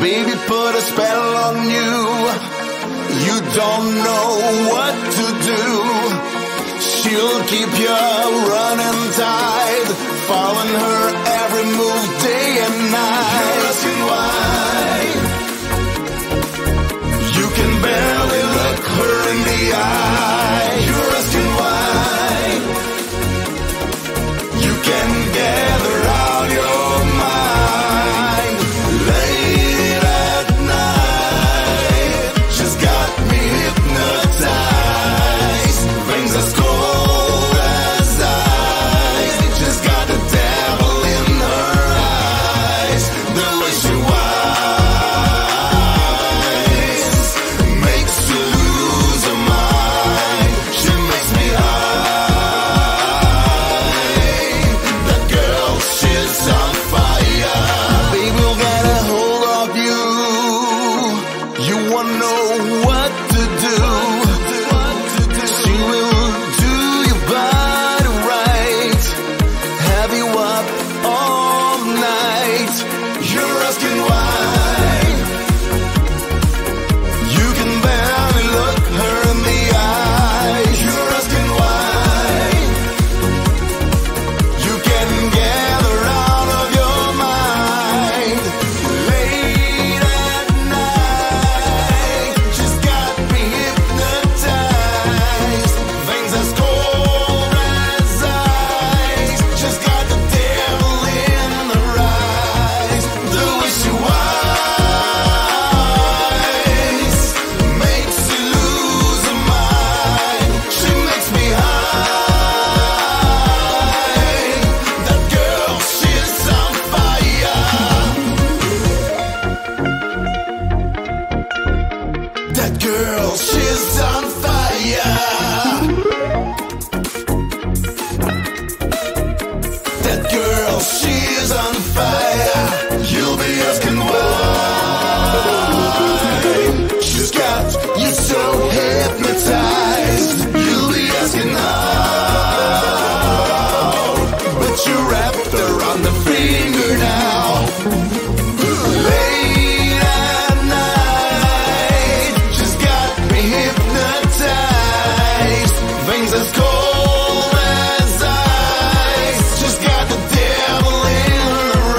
Baby, put a spell on you. You don't know what to do. She'll keep you running tight, following her every move day and night. You're asking why. You can barely look her in the eye. You're asking why. You can gather out your mind late at night. She's got me hypnotized. Veins as cold as ice. She's got the devil in her eyes. The way she whines makes you lose her mind. She makes me high. That girl, she's on fire. Baby, will get a hold of you. You won't know what to do. She will do your body right, have you up all night. You're asking why. You can barely look her in the eye. You're asking why. You can gather out of your mind late at night. She's got me hypnotized. Veins as cold as ice. She's got the devil in her eyes. The way she whines makes you lose her mind. She makes me high. That girl, she's on fire. That girl, she's on fire. That girl, she's on fire. You'll be asking why. She's got you so hypnotized. You'll be asking how, but you wrapped around the finger now. Late at night, she's got me hypnotized. Veins as cold as ice. She's got the devil in her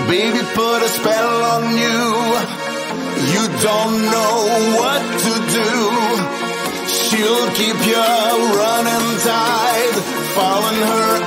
Baby put a spell on you. You don't know what to do. She'll keep you running tight, following her